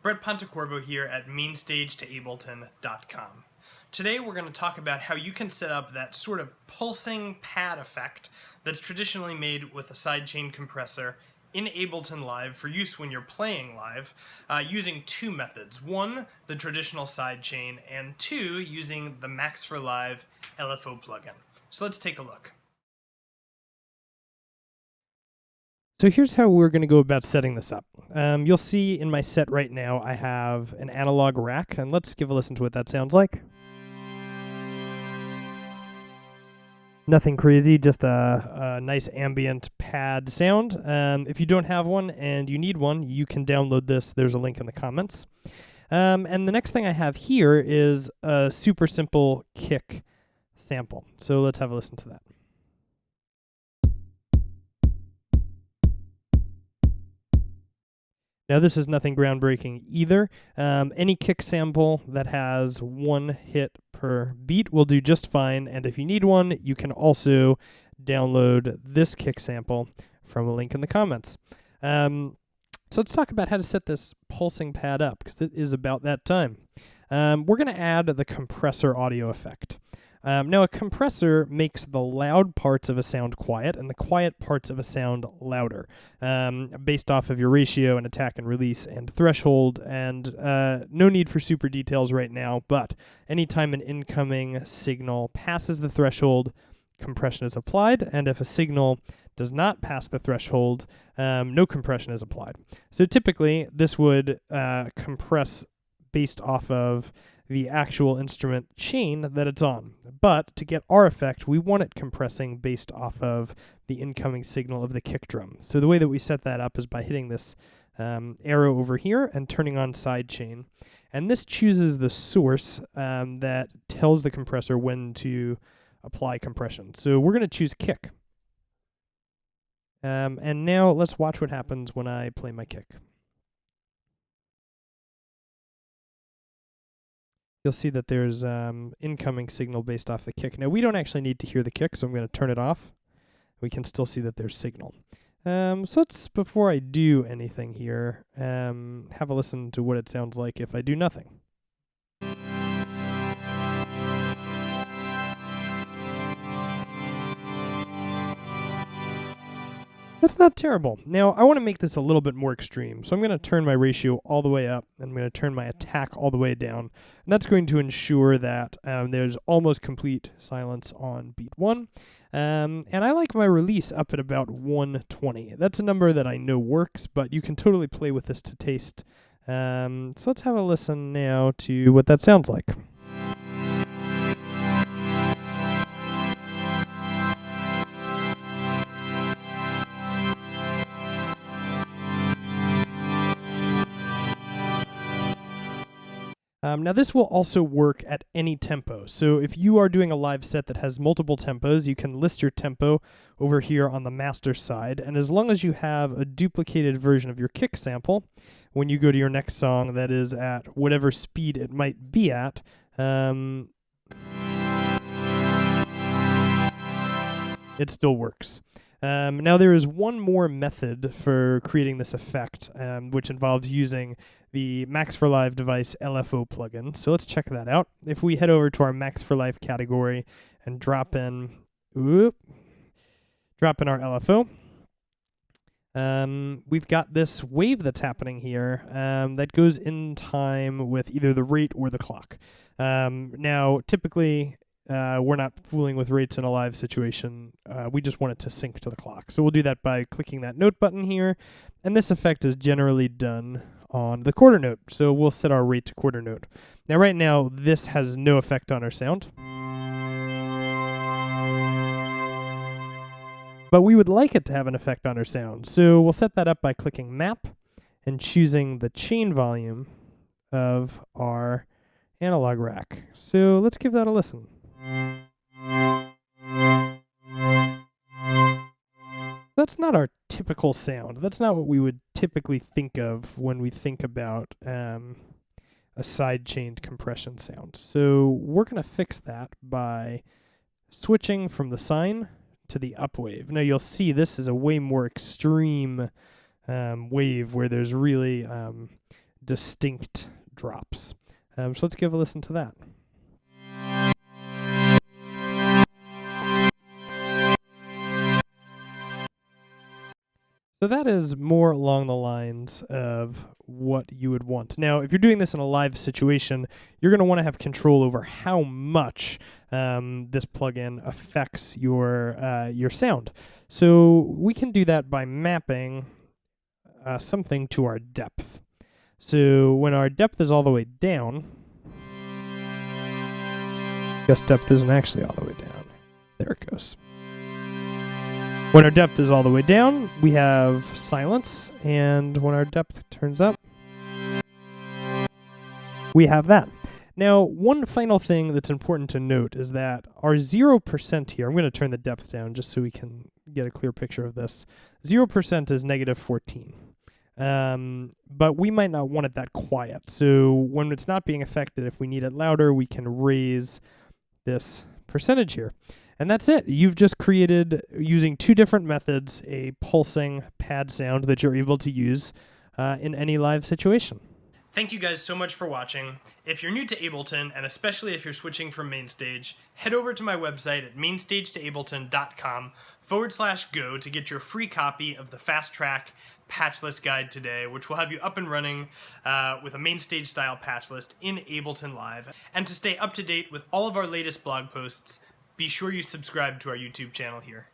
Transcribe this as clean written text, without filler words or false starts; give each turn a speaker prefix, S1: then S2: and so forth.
S1: Brett Pontecorvo here at MainStageToAbleton.com. Today we're going to talk about how you can set up that sort of pulsing pad effect that's traditionally made with a sidechain compressor in Ableton Live for use when you're playing live using two methods. One, the traditional sidechain, and two, using the Max for Live LFO plugin. So let's take a look. So here's how we're going to go about setting this up. You'll see in my set right now I have an analog rack, and let's give a listen to what that sounds like. Nothing crazy, just a nice ambient pad sound. If you don't have one and you need one, you can download this. There's a link in the comments. And the next thing I have here is a super simple kick sample. So let's have a listen to that. Now this is nothing groundbreaking either. Any kick sample that has one hit per beat will do just fine, and if you need one, you can also download this kick sample from a link in the comments. So let's talk about how to set this pulsing pad up, because it is about that time. We're going to add the compressor audio effect. Now, a compressor makes the loud parts of a sound quiet and the quiet parts of a sound louder, based off of your ratio and attack and release and threshold, and no need for super details right now, but anytime an incoming signal passes the threshold, compression is applied, and if a signal does not pass the threshold, no compression is applied. So typically, this would compress based off of the actual instrument chain that it's on. But to get our effect, we want it compressing based off of the incoming signal of the kick drum. So the way that we set that up is by hitting this arrow over here and turning on sidechain. And this chooses the source that tells the compressor when to apply compression. So we're going to choose kick. And now let's watch what happens when I play my kick. You'll see that there's incoming signal based off the kick. Now, we don't actually need to hear the kick, so I'm going to turn it off. We can still see that there's signal. So let's, before I do anything here, have a listen to what it sounds like if I do nothing. That's not terrible. Now, I want to make this a little bit more extreme, so I'm going to turn my ratio all the way up, and I'm going to turn my attack all the way down, and that's going to ensure that there's almost complete silence on beat 1, and I like my release up at about 120. That's a number that I know works, but you can totally play with this to taste. So let's have a listen now to what that sounds like. Now this will also work at any tempo. So if you are doing a live set that has multiple tempos, you can list your tempo over here on the master side. And as long as you have a duplicated version of your kick sample, when you go to your next song that is at whatever speed it might be at, it still works. Now there is one more method for creating this effect, which involves using the Max for Live device LFO plugin. So let's check that out. If we head over to our Max for Live category and drop in our LFO, we've got this wave that's happening here that goes in time with either the rate or the clock. Now, typically, we're not fooling with rates in a live situation. We just want it to sync to the clock. So we'll do that by clicking that note button here. And this effect is generally done on the quarter note. So we'll set our rate to quarter note. Now right now, this has no effect on our sound. But we would like it to have an effect on our sound. So we'll set that up by clicking map and choosing the chain volume of our analog rack. So let's give that a listen. That's not our typical sound. That's not what we would typically think of when we think about a sidechained compression sound. So we're going to fix that by switching from the sine to the up wave. Now you'll see this is a way more extreme wave where there's really distinct drops. So let's give a listen to that. So that is more along the lines of what you would want. Now, if you're doing this in a live situation, you're going to want to have control over how much this plugin affects your sound. So we can do that by mapping something to our depth. So when our depth is all the way down, I guess depth isn't actually all the way down. There it goes. When our depth is all the way down, we have silence, and when our depth turns up, we have that. Now, one final thing that's important to note is that our 0% here, I'm going to turn the depth down just so we can get a clear picture of this. 0% is negative 14. But we might not want it that quiet. So when it's not being affected, if we need it louder, we can raise this percentage here. And that's it. You've just created, using two different methods, a pulsing pad sound that you're able to use in any live situation. Thank you guys so much for watching. If you're new to Ableton, and especially if you're switching from MainStage, head over to my website at mainstagetoableton.com/go to get your free copy of the Fast Track patch list guide today, which will have you up and running with a MainStage style patch list in Ableton Live. And to stay up to date with all of our latest blog posts, be sure you subscribe to our YouTube channel here.